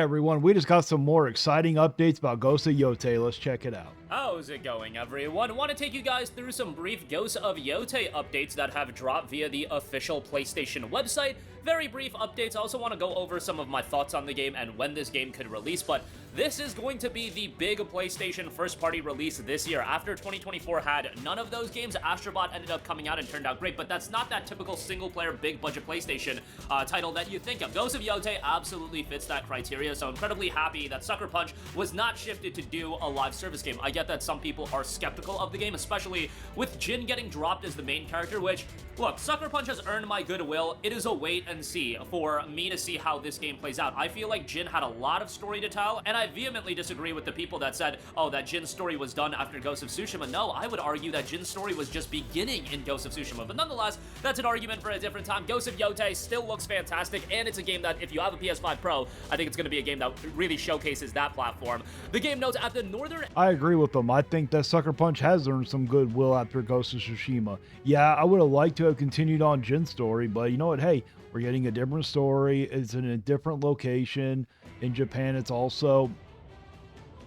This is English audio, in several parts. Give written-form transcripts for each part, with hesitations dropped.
everyone, we just got some more exciting updates about Ghost of Yotei. Let's check it out. How's it going, everyone? Want to take you guys through some brief Ghost of Yotei updates that have dropped via the official PlayStation website. Very brief updates. I also want to go over some of my thoughts on the game and when this game could release, but this is going to be the big PlayStation first-party release this year. After 2024 had none of those games, Astrobot ended up coming out and turned out great, but that's not that typical single-player, big-budget PlayStation title that you think of. Ghost of Yotei absolutely fits that criteria, so incredibly happy that Sucker Punch was not shifted to do a live service game. I get that some people are skeptical of the game, especially with Jin getting dropped as the main character, which, look, Sucker Punch has earned my goodwill. It is a wait and see for me to see how this game plays out. I feel like Jin had a lot of story to tell, and I vehemently disagree with the people that said, oh, that Jin's story was done after Ghost of Tsushima. No, I would argue that Jin's story was just beginning in Ghost of Tsushima, but nonetheless, that's an argument for a different time. Ghost of Yotei still looks fantastic, and it's a game that, if you have a PS5 Pro, I think it's going to be a game that really showcases that platform. The game notes at the northern... I agree with them. I think that Sucker Punch has earned some goodwill after Ghost of Tsushima. Yeah, I would have liked to have continued on Jin's story, but you know what? Hey, we're getting a different story. It's in a different location. In Japan, it's also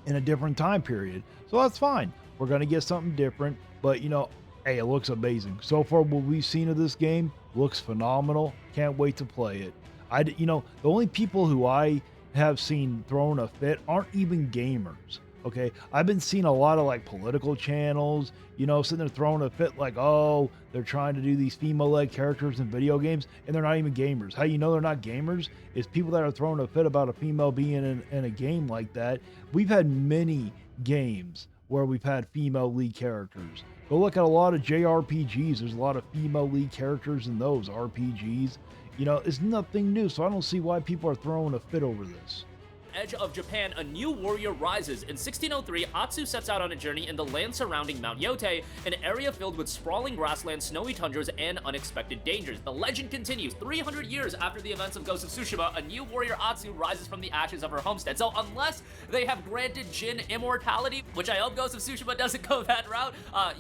in a different time period. So that's fine. We're going to get something different, but you know, hey, it looks amazing. So far, what we've seen of this game looks phenomenal. Can't wait to play it. You know, the only people who I have seen throwing a fit aren't even gamers. Okay, I've been seeing a lot of like political channels, you know, sitting there throwing a fit like, oh, they're trying to do these female-led characters in video games, and they're not even gamers. How you know they're not gamers is people that are throwing a fit about a female being in a game like that. We've had many games where we've had female lead characters. Go look at a lot of JRPGs. There's a lot of female lead characters in those RPGs. You know, it's nothing new, so I don't see why people are throwing a fit over this. Edge of Japan, a new warrior rises. In 1603, Atsu sets out on a journey in the land surrounding Mount Yotei, an area filled with sprawling grasslands, snowy tundras, and unexpected dangers. The legend continues. 300 years after the events of Ghost of Tsushima, a new warrior Atsu rises from the ashes of her homestead. So unless they have granted Jin immortality, which I hope Ghost of Tsushima doesn't go that route,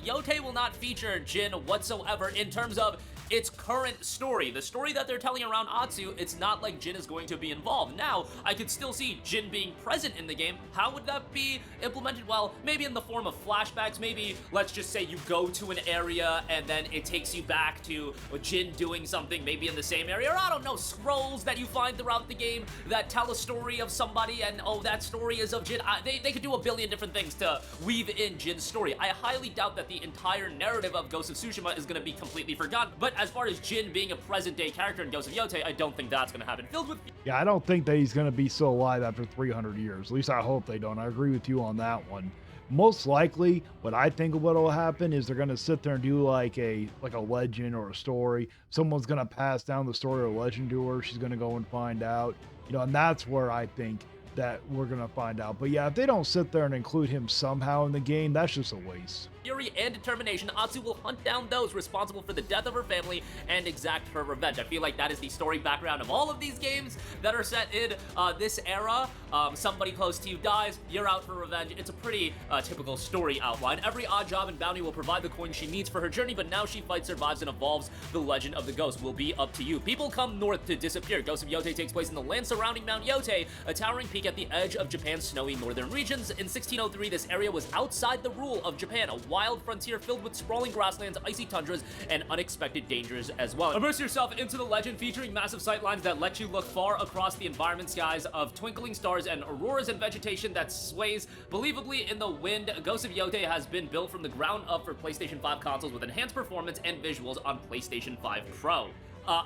Yotei will not feature Jin whatsoever in terms of its current story. The story that they're telling around Atsu, it's not like Jin is going to be involved. Now, I could still see Jin being present in the game. How would that be implemented? Well, maybe in the form of flashbacks. Maybe, let's just say you go to an area and then it takes you back to Jin doing something maybe in the same area, or I don't know, scrolls that you find throughout the game that tell a story of somebody and, oh, that story is of Jin. They could do a billion different things to weave in Jin's story. I highly doubt that the entire narrative of Ghost of Tsushima is going to be completely forgotten, but as far as Jin being a present-day character in Ghost of Yotei, I don't think that's going to happen. Filled with... Yeah, I don't think that he's going to be still alive after 300 years. At least I hope they don't. I agree with you on that one. Most likely, what I think of what will happen is they're going to sit there and do like a legend or a story. Someone's going to pass down the story or legend to her. She's going to go and find out. You know, and that's where I think that we're going to find out. But yeah, if they don't sit there and include him somehow in the game, that's just a waste. Fury and determination, Atsu will hunt down those responsible for the death of her family and exact her revenge. I feel like that is the story background of all of these games that are set in this era. Somebody close to you dies, you're out for revenge. It's a pretty typical story outline. Every odd job and bounty will provide the coin she needs for her journey, but now she fights, survives, and evolves. The legend of the ghost will be up to you. People come north to disappear. Ghost of Yotei takes place in the land surrounding Mount Yotei, a towering peak at the edge of Japan's snowy northern regions. In 1603, this area was outside the rule of Japan, a wild frontier filled with sprawling grasslands, icy tundras, and unexpected dangers as well. Immerse yourself into the legend, featuring massive sightlines that let you look far across the environment skies of twinkling stars and auroras and vegetation that sways believably in the wind. Ghost of Yotei has been built from the ground up for PlayStation 5 consoles with enhanced performance and visuals on PlayStation 5 Pro.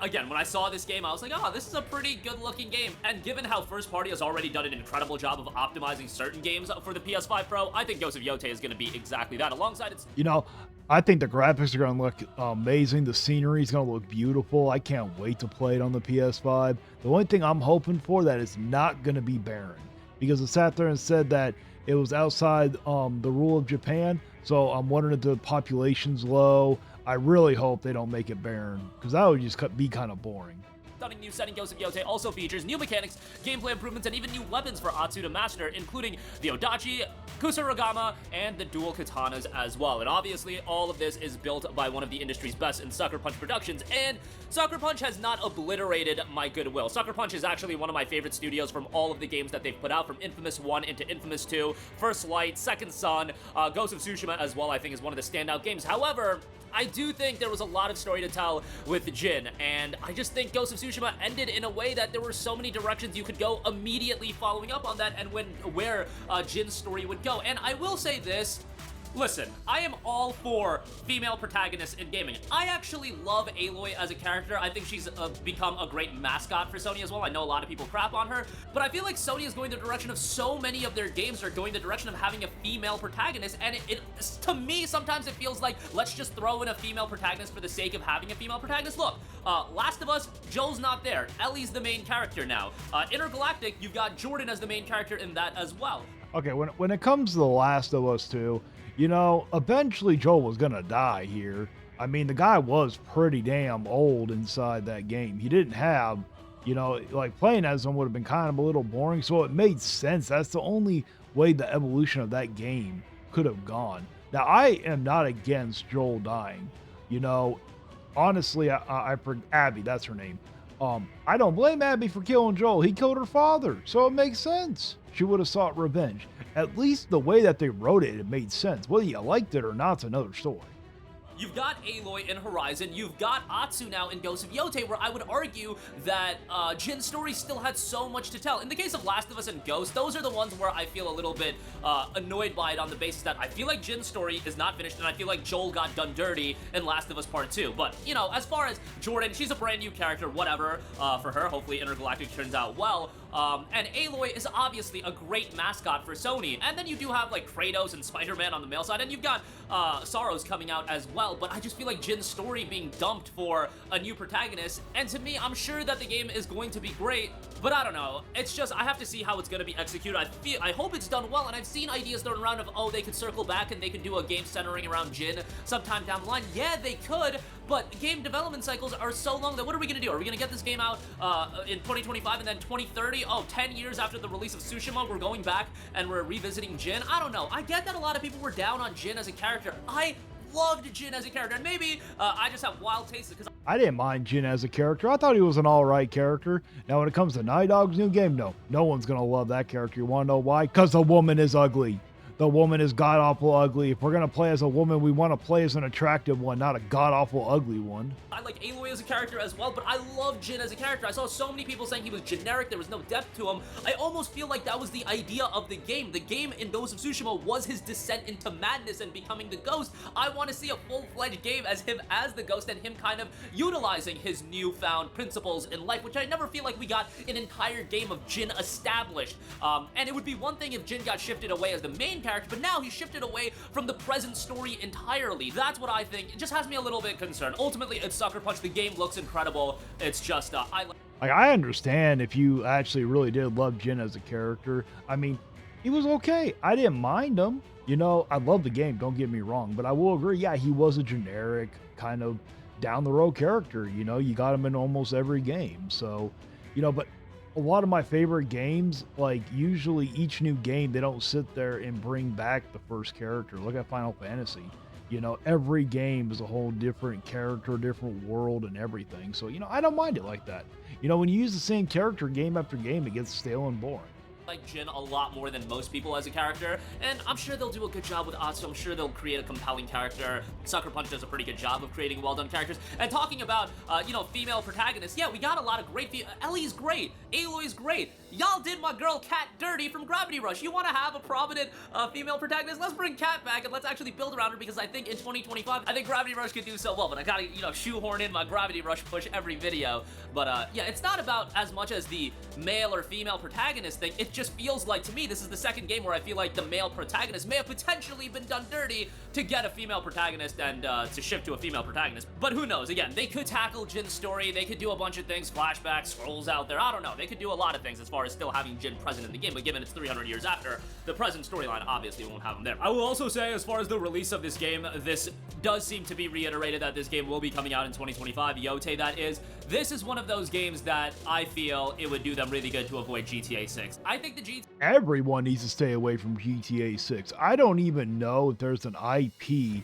Again, when I saw this game, I was like, oh, this is a pretty good-looking game. And given how First Party has already done an incredible job of optimizing certain games for the PS5 Pro, I think Ghost of Yotei is going to be exactly that. Alongside its... You know, I think the graphics are going to look amazing. The scenery is going to look beautiful. I can't wait to play it on the PS5. The only thing I'm hoping for that it's not going to be barren, because it sat there and said that it was outside the rule of Japan. So I'm wondering if the population's low. I really hope they don't make it barren, because that would just be kind of boring. stunning new setting Ghost of Yotei also features new mechanics, gameplay improvements, and even new weapons for Atsu to master, including the Odachi, Kusarigama, and the dual katanas as well. And obviously, all of this is built by one of the industry's best in Sucker Punch Productions, and Sucker Punch has not obliterated my goodwill. Sucker Punch is actually one of my favorite studios from all of the games that they've put out, from Infamous 1 into Infamous 2, First Light, Second Son, Ghost of Tsushima as well, I think is one of the standout games. However, I do think there was a lot of story to tell with Jin, and I just think Ghost of Tsushima ended in a way that there were so many directions you could go immediately following up on that and where Jin's story would go. And I will say this, listen, I am all for female protagonists in gaming. I actually love Aloy as a character. I think she's become a great mascot for Sony as well. I know a lot of people crap on her, but I feel like Sony is going the direction of so many of their games are going the direction of having a female protagonist, and to me, sometimes it feels like, let's just throw in a female protagonist for the sake of having a female protagonist. Look, Last of Us, Joel's not there. Ellie's the main character now. Intergalactic, you've got Jordan as the main character in that as well. Okay, when it comes to The Last of Us 2, you know, eventually Joel was gonna die here. I mean, the guy was pretty damn old inside that game. He didn't have, you know, like playing as him would have been kind of a little boring, so it made sense. That's the only way the evolution of that game could have gone. Now, I am not against Joel dying. You know, honestly, Abby, that's her name. I don't blame Abby for killing Joel. He killed her father, so it makes sense. She would have sought revenge. At least the way that they wrote it, it made sense. Whether you liked it or not's another story. You've got Aloy in Horizon, you've got Atsu now in Ghost of Yotei, where I would argue that Jin's story still had so much to tell. In the case of Last of Us and Ghost, those are the ones where I feel a little bit annoyed by it on the basis that I feel like Jin's story is not finished, and I feel like Joel got done dirty in Last of Us Part 2. But, you know, as far as Jordan, she's a brand new character, whatever, for her. Hopefully Intergalactic turns out well. And Aloy is obviously a great mascot for Sony. And then you do have, like, Kratos and Spider-Man on the male side, and you've got Sorrows coming out as well. But I just feel like Jin's story being dumped for a new protagonist, and to me, I'm sure that the game is going to be great, but I don't know. It's just, I have to see how it's going to be executed. I hope it's done well, and I've seen ideas thrown around of, oh, they could circle back and they could do a game centering around Jin sometime down the line. Yeah, they could, but game development cycles are so long that what are we going to do? Are we going to get this game out in 2025 and then 2030? Oh, 10 years after the release of Tsushima, we're going back and we're revisiting Jin? I don't know. I get that a lot of people were down on Jin as a character. I loved Jin as a character, and maybe I just have wild tastes because I didn't mind Jin as a character. I thought he was an alright character. Now, when it comes to Naughty Dog's new game, no one's gonna love that character. You wanna know why? Because the woman is ugly. The woman is god-awful ugly. If we're gonna play as a woman, we want to play as an attractive one, not a god-awful ugly one. I like Aloy as a character as well, but I love Jin as a character. I saw so many people saying he was generic, there was no depth to him. I almost feel like that was the idea of the game. The game in Ghost of Tsushima was his descent into madness and becoming the Ghost. I want to see a full-fledged game as him as the Ghost and him kind of utilizing his newfound principles in life, which I never feel like we got an entire game of Jin established. And it would be one thing if Jin got shifted away as the main character, but now he's shifted away from the present story entirely. That's what I think. It just has me a little bit concerned. Ultimately, it's Sucker Punch. The game looks incredible. It's just, I understand if you actually really did love Jin as a character. I mean, he was okay. I didn't mind him. You know, I love the game, don't get me wrong, but I will agree, yeah, he was a generic kind of down-the-road character. You know, you got him in almost every game. So, you know, but a lot of my favorite games, like usually each new game, they don't sit there and bring back the first character. Look at Final Fantasy. You know, every game is a whole different character, different world and everything. So, you know, I don't mind it like that. You know, when you use the same character game after game, it gets stale and boring. Like Jin a lot more than most people as a character, and I'm sure they'll do a good job with Atsu. I'm sure they'll create a compelling character. Sucker Punch does a pretty good job of creating well-done characters. And talking about, you know, female protagonists, yeah, we got a lot of great Ellie's great, Aloy's great. Y'all did my girl Kat dirty from Gravity Rush. You want to have a prominent female protagonist? Let's bring Kat back and let's actually build around her, because I think in 2025, I think Gravity Rush could do so well, but I gotta, you know, shoehorn in my Gravity Rush push every video. But, yeah, it's not about as much as the male or female protagonist thing. It just feels like, to me, this is the second game where I feel like the male protagonist may have potentially been done dirty to get a female protagonist and to shift to a female protagonist. But who knows? Again, they could tackle Jin's story. They could do a bunch of things, flashbacks, scrolls out there. I don't know. They could do a lot of things as far far as still having Jin present in the game, but given it's 300 years after, the present storyline obviously won't have him there. I will also say, as far as the release of this game, this does seem to be reiterated that this game will be coming out in 2025, Yotei that is. This is one of those games that I feel it would do them really good to avoid GTA 6. I think the GTA... Everyone needs to stay away from GTA 6. I don't even know if there's an IP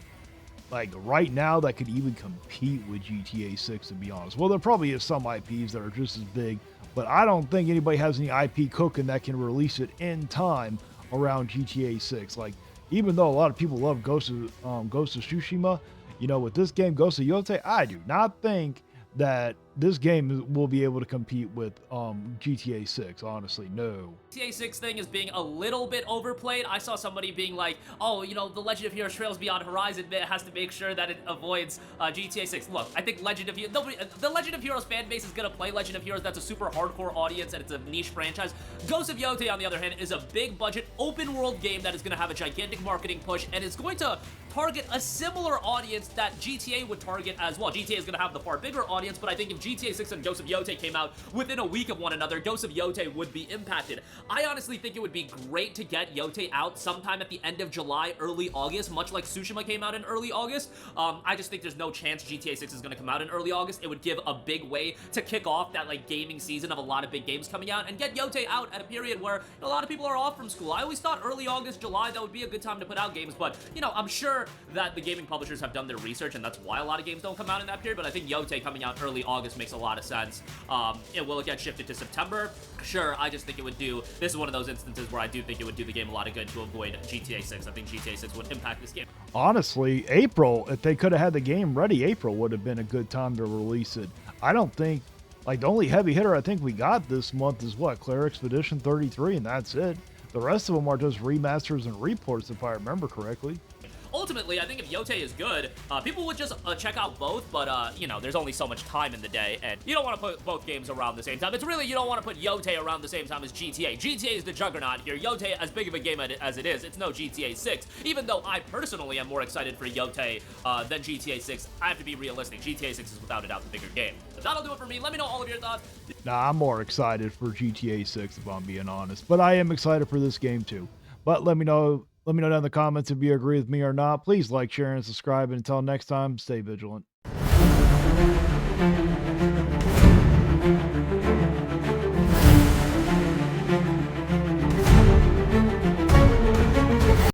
like right now that could even compete with GTA 6, to be honest. Well, there probably is some IPs that are just as big, but I don't think anybody has any IP cooking that can release it in time around GTA 6. Like, even though a lot of people love Ghost of Tsushima, you know, with this game, Ghost of Yotei, I do not think that this game will be able to compete with GTA 6, honestly, no. GTA 6 thing is being a little bit overplayed. I saw somebody being like, oh, you know, the Legend of Heroes Trails Beyond Horizon has to make sure that it avoids GTA 6. Look, I think the Legend of Heroes fan base is gonna play Legend of Heroes. That's a super hardcore audience and it's a niche franchise. Ghost of Yotei, on the other hand, is a big budget open world game that is gonna have a gigantic marketing push and is going to target a similar audience that GTA would target as well. GTA is gonna have the far bigger audience, but I think if GTA 6 and Ghost of Yotei came out within a week of one another, Ghost of Yotei would be impacted. I honestly think it would be great to get Yotei out sometime at the end of July, early August, much like Tsushima came out in early August. I just think there's no chance GTA 6 is going to come out in early August. It would give a big way to kick off that like gaming season of a lot of big games coming out and get Yotei out at a period where a lot of people are off from school. I always thought early August, July, that would be a good time to put out games, but you know, I'm sure that the gaming publishers have done their research and that's why a lot of games don't come out in that period, but I think Yotei coming out early August makes a lot of sense. Will it get shifted to September? Sure, I just think it would do, this is one of those instances where I do think it would do the game a lot of good to avoid GTA 6. I think GTA 6 would impact this game. Honestly, April, if they could have had the game ready, April would have been a good time to release it. I don't think, like, the only heavy hitter I think we got this month is what, Claire Expedition 33, and that's it. The rest of them are just remasters and reports, if I remember correctly. Ultimately, I think if Yotei is good, people would just check out both, but, you know, there's only so much time in the day, and you don't want to put both games around the same time. It's really, you don't want to put Yotei around the same time as GTA. GTA is the juggernaut here. Yotei, as big of a game as it is, it's no GTA 6. Even though I personally am more excited for Yotei than GTA 6, I have to be realistic. GTA 6 is without a doubt the bigger game. But that'll do it for me. Let me know all of your thoughts. Nah, I'm more excited for GTA 6, if I'm being honest, but I am excited for this game too. But let me know down in the comments if you agree with me or not. Please like, share, and subscribe. And until next time, stay vigilant.